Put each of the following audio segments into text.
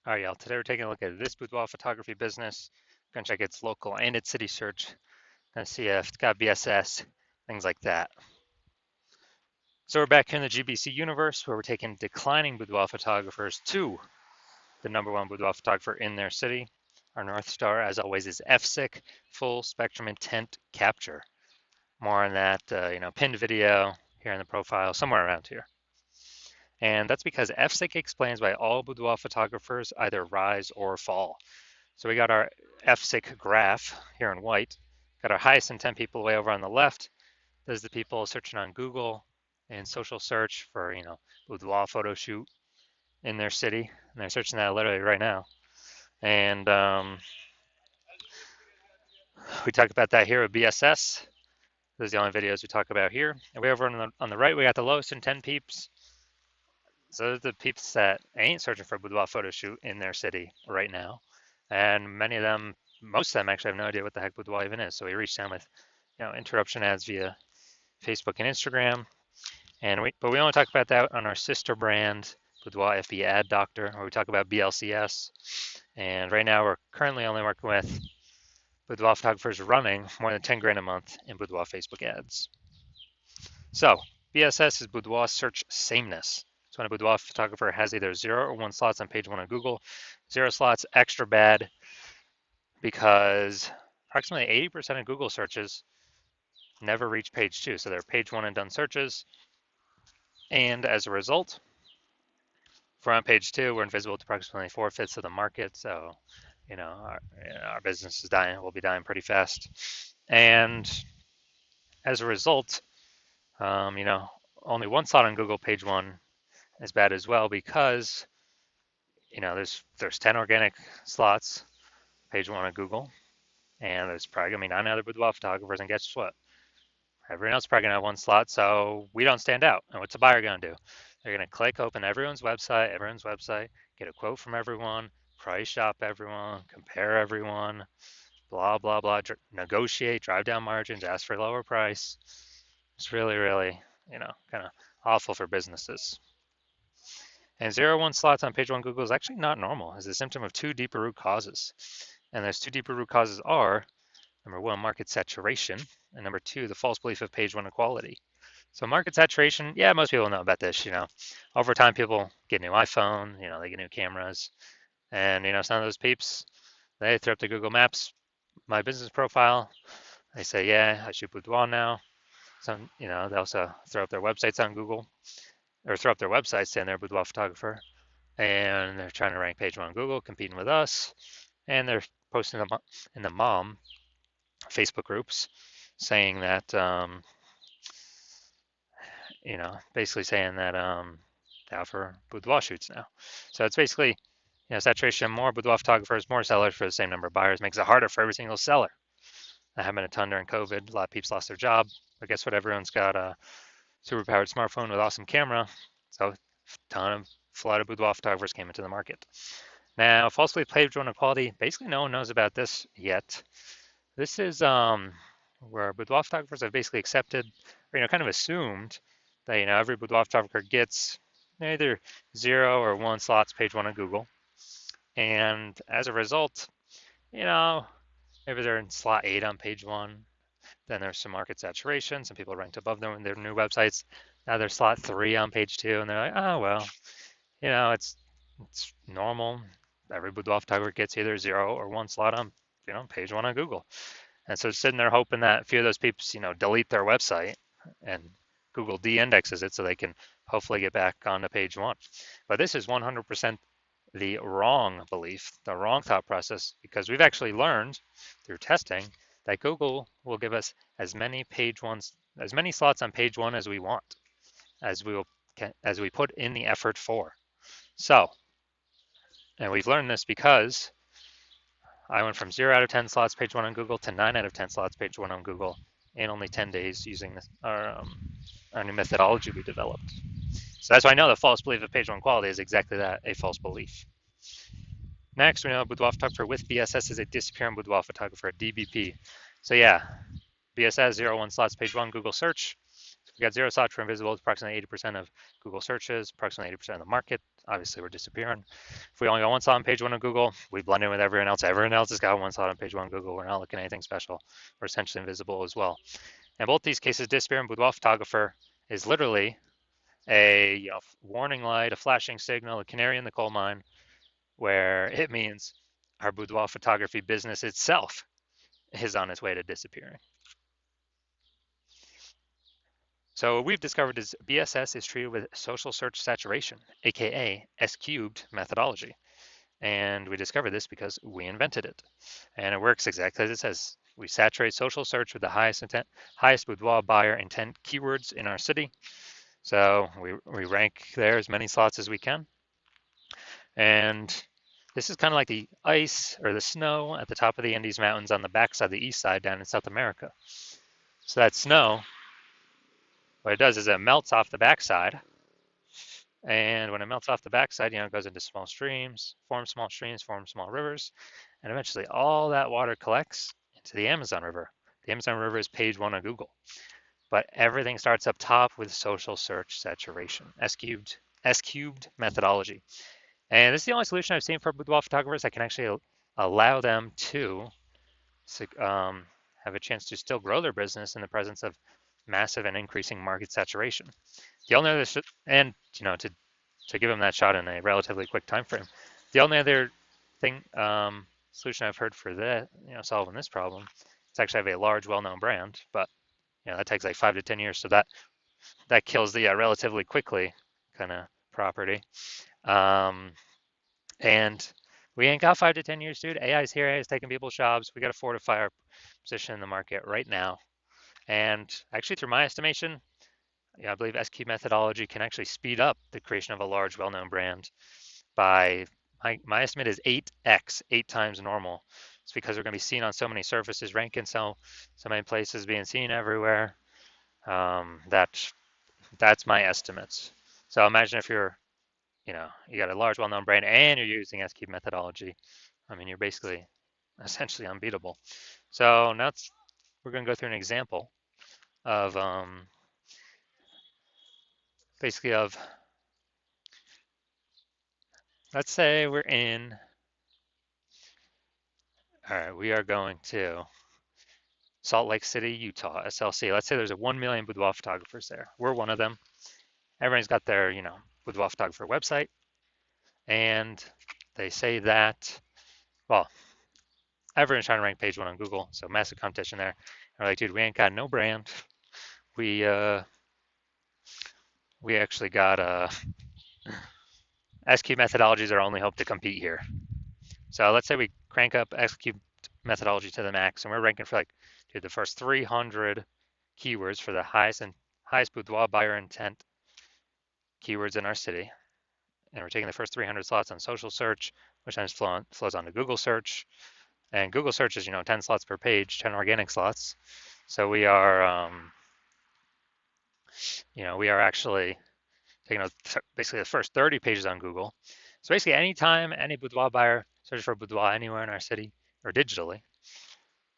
All right, y'all. Today we're taking a look at this boudoir photography business. Gonna check its local and its city search. Gonna see if it's got BSS, things like that. So we're back here in the GBC universe where we're taking declining boudoir photographers to the #1 boudoir photographer in their city. Our North Star, as always, is FSIC, full spectrum intent capture. More on that, pinned video here in the profile, somewhere around here. And that's because FSIC explains why all boudoir photographers either rise or fall. So we got our FSIC graph here in white, got our highest intent people way over on the left. Those are the people searching on Google and social search for, boudoir photo shoot in their city. And they're searching that literally right now. And we talk about that here with BSS. Those are the only videos we talk about here. And way over on the right, we got the lowest intent peeps. So those are the peeps that ain't searching for a boudoir photo shoot in their city right now. And many of them, most of them actually have no idea what the heck boudoir even is. So we reached them with, interruption ads via Facebook and Instagram. But we only talk about that on our sister brand, Boudoir FB Ad Doctor, where we talk about BLCS. And right now we're currently only working with boudoir photographers running more than 10 grand a month in boudoir Facebook ads. So BSS is boudoir search sameness. So when a boudoir photographer has either 0 or 1 slots on page 1 of Google, 0 slots extra bad because approximately 80% of Google searches never reach page 2. So they're page 1 and done searches. And as a result, if we're on page 2, we're invisible to approximately 4/5 of the market. So, our business is dying. We'll be dying pretty fast. And as a result, only 1 slot on Google page 1 is bad as well because, there's 10 organic slots page 1 of Google, and there's probably gonna be 9 other boudoir photographers. And guess what? Everyone else is probably gonna have 1 slot, so we don't stand out. And what's a buyer gonna do? They're gonna click open everyone's website, get a quote from everyone, price shop everyone, compare everyone, blah, blah, blah, negotiate, drive down margins, ask for a lower price. It's really, really, kind of awful for businesses. And 0 1 slots on page 1 Google is actually not normal. It's a symptom of 2 deeper root causes. And those 2 deeper root causes are, number 1, market saturation, and number 2, the false belief of page 1 equality. So market saturation, yeah, most people know about this, Over time, people get new iPhone, they get new cameras. And, some of those peeps, they throw up the Google Maps, my business profile. They say, yeah, I shoot boudoir now. Some, they also throw up their websites on Google, or throw up their websites saying they're a boudoir photographer. And they're trying to rank page 1 on Google, competing with us. And they're posting them in the mom Facebook groups saying that, basically saying that they offer boudoir shoots now. So it's basically, saturation, more boudoir photographers, more sellers for the same number of buyers makes it harder for every single seller. That happened a ton during COVID. A lot of people lost their job. But guess what? Everyone's got a super powered smartphone with awesome camera. So a ton of flood of boudoir photographers came into the market. Now, falsely page 1 equality, basically no one knows about this yet. This is where boudoir photographers have basically accepted, or kind of assumed that every boudoir photographer gets either 0 or 1 slots page 1 on Google, and as a result, maybe they're in slot 8 on page 1. Then there's some market saturation. Some people ranked above them in their new websites. Now they're slot 3 on page 2, and they're like, oh well, it's normal. Every boudoir photographer gets either 0 or 1 slot on page 1 on Google. And so sitting there hoping that a few of those peeps, delete their website and Google de-indexes it so they can hopefully get back onto page 1. But this is 100% the wrong belief, the wrong thought process, because we've actually learned through testing that Google will give us as many slots on page 1 as we want, as we put in the effort for. So, and we've learned this because I went from 0 out of 10 slots page 1 on Google to 9 out of 10 slots page 1 on Google in only 10 days using our new methodology we developed. So that's why I know the false belief of page 1 quality is exactly that, a false belief. Next, we know a boudoir photographer with BSS is a disappearing boudoir photographer, DBP. So yeah, BSS 0 1 slots page 1 Google search. So we got 0 slots for invisible, approximately 80% of Google searches, approximately 80% of the market. obviously we're disappearing. If we only got one slot on page one of Google, we blend in with everyone else. Everyone else has got one slot on page one of Google. We're not looking at anything special. We're essentially invisible as well. In both these cases, disappear and boudoir photographer is literally a warning light, a flashing signal, a canary in the coal mine, where it means our boudoir photography business itself is on its way to disappearing. So what we've discovered is BSS is treated with social search saturation, aka S cubed methodology. And we discovered this because we invented it. And it works exactly as it says. We saturate social search with the highest boudoir buyer intent keywords in our city. So we rank there as many slots as we can. And this is kind of like the ice or the snow at the top of the Andes Mountains on the backside, the east side down in South America. So that snow, what it does is it melts off the backside. And when it melts off the backside, it goes into small streams, forms small rivers, and eventually all that water collects into the Amazon River. The Amazon River is page one of Google. But everything starts up top with social search saturation, S cubed methodology. And this is the only solution I've seen for boudoir photographers that can actually allow them to have a chance to still grow their business in the presence of massive and increasing market saturation. The only other, and to give them that shot in a relatively quick time frame, the only other thing solution I've heard for that, solving this problem, is actually have a large, well-known brand, but that takes like 5 to 10 years, so that kills the relatively quickly kind of property. And we ain't got 5 to 10 years, dude. AI's here. AI's taking people's jobs. We got to fortify our position in the market right now. And actually, through my estimation, I believe SQ methodology can actually speed up the creation of a large, well-known brand by my estimate is 8x, 8 times normal. It's because we're going to be seen on so many surfaces, ranking so many places, being seen everywhere. That's my estimates. So imagine if you're you got a large, well-known brand and you're using SQ methodology. I mean, you're basically essentially unbeatable. So now we're going to go through an example of basically of, let's say we're in, all right, we are going to Salt Lake City, Utah, SLC. Let's say there's a 1 million boudoir photographers there. We're one of them. Everyone's got their, boudoir photographer website. And they say that, well, everyone's trying to rank page one on Google, so massive competition there. And we're like, dude, we ain't got no brand. We actually got SQ methodologies are our only hope to compete here. So let's say we crank up SQ methodology to the max, and we're ranking for the first 300 keywords for the highest boudoir buyer intent keywords in our city. And we're taking the first 300 slots on social search, which then flows on to Google search. And Google search is 10 slots per page, 10 organic slots. So we are we are actually taking basically the first 30 pages on Google. So basically, anytime any boudoir buyer searches for boudoir anywhere in our city or digitally,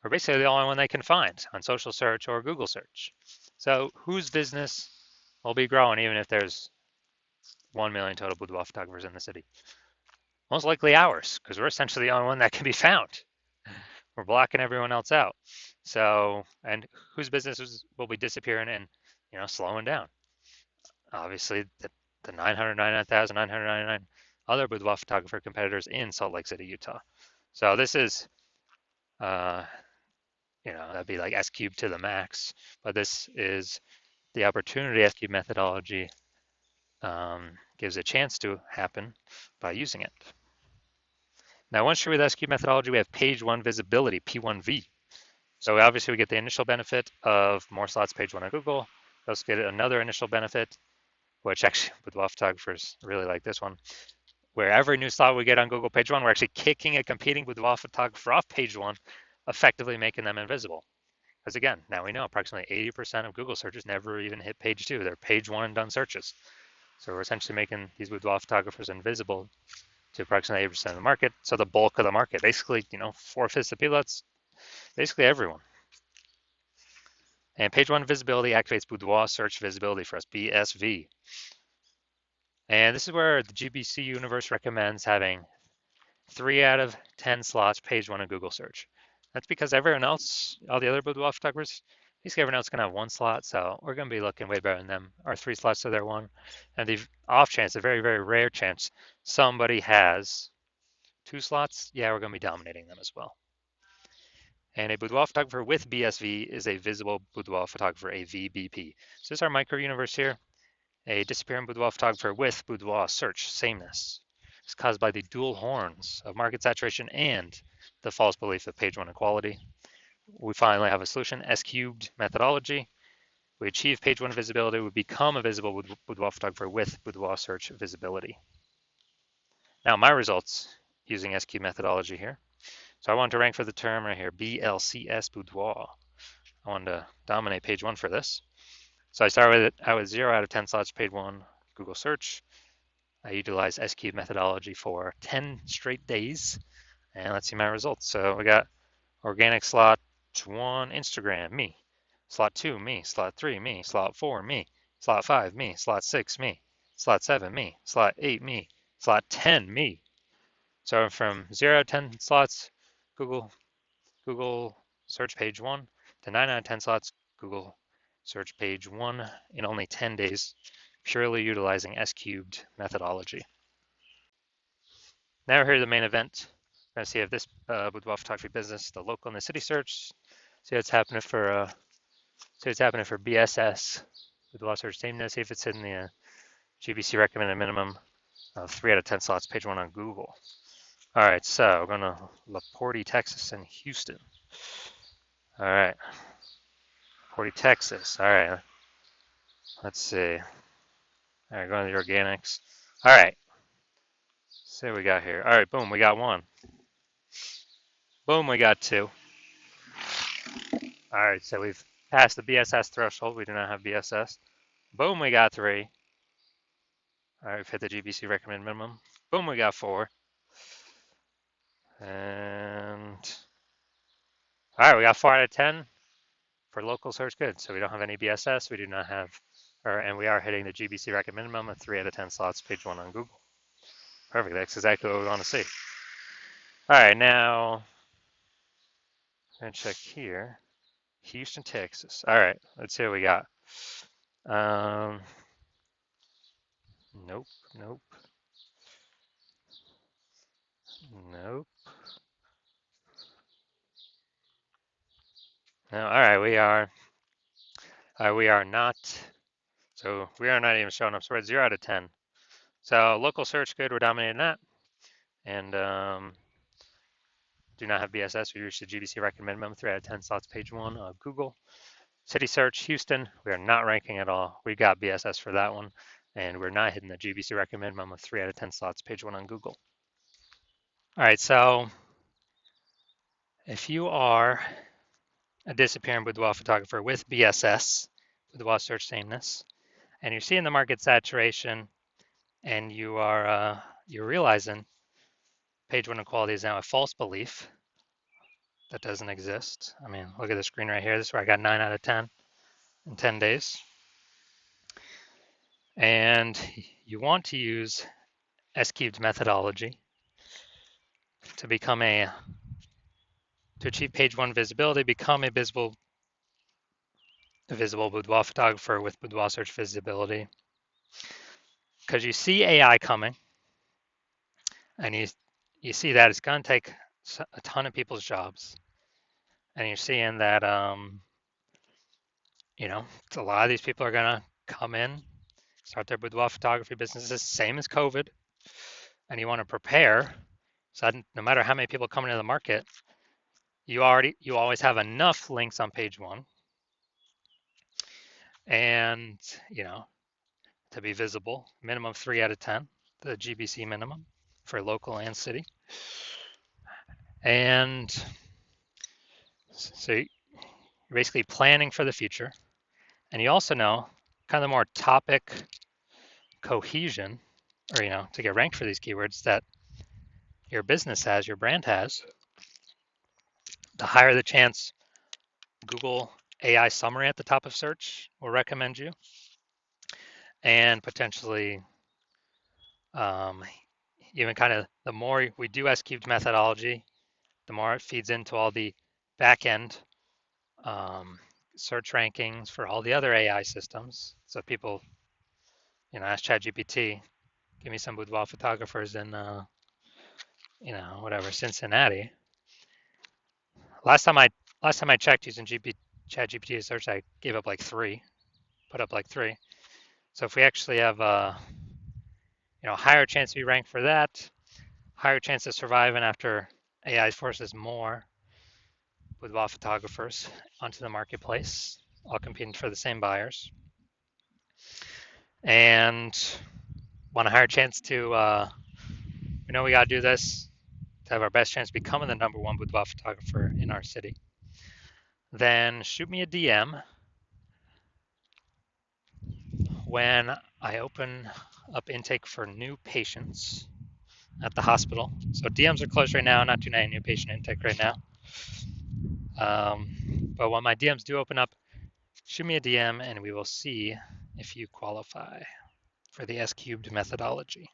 we're basically the only one they can find on social search or Google search. So whose business will be growing even if there's 1 million total boudoir photographers in the city? Most likely ours, because we're essentially the only one that can be found. We're blocking everyone else out. So, and whose businesses will be disappearing and slowing down? Obviously, the 999,999 other boudoir photographer competitors in Salt Lake City, Utah. So this is, that'd be like S cubed to the max, but this is the opportunity SQ methodology gives a chance to happen by using it. Now, once you're with SQ methodology, we have page one visibility, P1V. So obviously we get the initial benefit of more slots page one on Google. We also get another initial benefit, which actually boudoir photographers really like this one, where every new slot we get on Google page one, we're actually kicking a competing boudoir photographer off page one, effectively making them invisible. Because again, now we know approximately 80% of Google searches never even hit page two. They're page one and done searches. So we're essentially making these boudoir photographers invisible to approximately 80% of the market. So the bulk of the market, basically, 4/5 of people, that's basically everyone. And page one visibility activates boudoir search visibility for us, BSV. And this is where the GBC universe recommends having 3 out of 10 slots page one of Google search. That's because everyone else, all the other boudoir photographers, basically everyone else can have 1 slot, so we're going to be looking way better than them. Our 3 slots to their 1. And the off chance, a very, very rare chance, somebody has 2 slots, yeah, we're going to be dominating them as well. And a boudoir photographer with BSV is a visible boudoir photographer, a VBP. So this is our micro universe here. A disappearing boudoir photographer with boudoir search sameness is caused by the dual horns of market saturation and the false belief of page one equality. We finally have a solution, S cubed methodology. We achieve page one visibility, we become a visible boudoir photographer with boudoir search visibility. Now my results using S cubed methodology here. So I wanted to rank for the term right here, BLCS boudoir. I wanted to dominate page one for this. So I started with 0 out of 10 slots, page one, Google search. I utilized S cubed methodology for 10 straight days. And let's see my results. So we got organic slot 1, Instagram, me. Slot 2, me. Slot 3, me. Slot 4, me. Slot 5, me. Slot 6, me. Slot 7, me. Slot 8, me. Slot 10, me. So from 0 to 10 slots, Google search page 1 to 9 out of 10 slots, Google search page 1 in only 10 days, purely utilizing S cubed methodology. Now we're here to the main event. We're going to see if this boudoir photography business, the local and the city search, see what's happening for BSS, boudoir search sameness, see if it's in the GBC recommended minimum of 3 out of 10 slots, page 1 on Google. All right, so we're going to LaPorte, Texas, and Houston. All right, LaPorte, Texas. All right, let's see. All right, going to the organics. All right, see what we got here. All right, boom, we got 1. Boom, we got 2. All right, so we've passed the BSS threshold. We do not have BSS. Boom, we got 3. All right, we've hit the GBC recommended minimum. Boom, we got 4. And all right, we got 4 out of 10 for local search. Good. So we don't have any BSS. We do not have, and we are hitting the GBC recommended minimum of 3 out of 10 slots, page 1 on Google. Perfect. That's exactly what we want to see. All right, now I'm gonna check here. Houston, Texas. All right, let's see what we got. Nope, nope, nope. No, all right, we are not. So we are not even showing up. So we're at 0 out of 10. So local search, good. We're dominating that, and do not have BSS. We reached the GBC recommended minimum 3 out of 10 slots, page 1 of Google. City search, Houston. We are not ranking at all. We got BSS for that one, and we're not hitting the GBC recommended minimum of 3 out of 10 slots, page 1 on Google. All right, so if you are a disappearing boudoir photographer with BSS, boudoir search sameness, and you're seeing the market saturation, and you're realizing page 1 equality is now a false belief that doesn't exist. I mean, look at the screen right here. This is where I got 9 out of 10 in 10 days. And you want to use S cubed methodology to achieve page 1 visibility, become a visible boudoir photographer with boudoir search visibility. Because you see AI coming, and you see that it's going to take a ton of people's jobs, and you're seeing that a lot of these people are going to come in, start their boudoir photography businesses, same as COVID, and you want to prepare so that no matter how many people come into the market, you always have enough links on page 1, and to be visible, minimum 3 out of 10, the GBC minimum for local and city. And so you're basically planning for the future. And you also know kind of the more topic cohesion, or to get ranked for these keywords that your business has, your brand has, the higher the chance Google AI summary at the top of search will recommend you, and potentially Even kind of the more we do S cubed methodology, the more it feeds into all the back end um, search rankings for all the other AI systems. So people, ask ChatGPT, give me some boudoir photographers in, whatever, Cincinnati. Last time I last time I checked using ChatGPT to search, I gave up like three, put up like three. So if we actually have a higher chance to be ranked for that, higher chance of surviving after AI forces more boudoir photographers onto the marketplace, all competing for the same buyers, and want a higher chance to we know we got to do this to have our best chance of becoming the number one boudoir photographer in our city, then shoot me a DM when I open up intake for new patients at the hospital. So DMs are closed right now, not doing any new patient intake right now. But when my DMs do open up, shoot me a DM and we will see if you qualify for the S cubed methodology.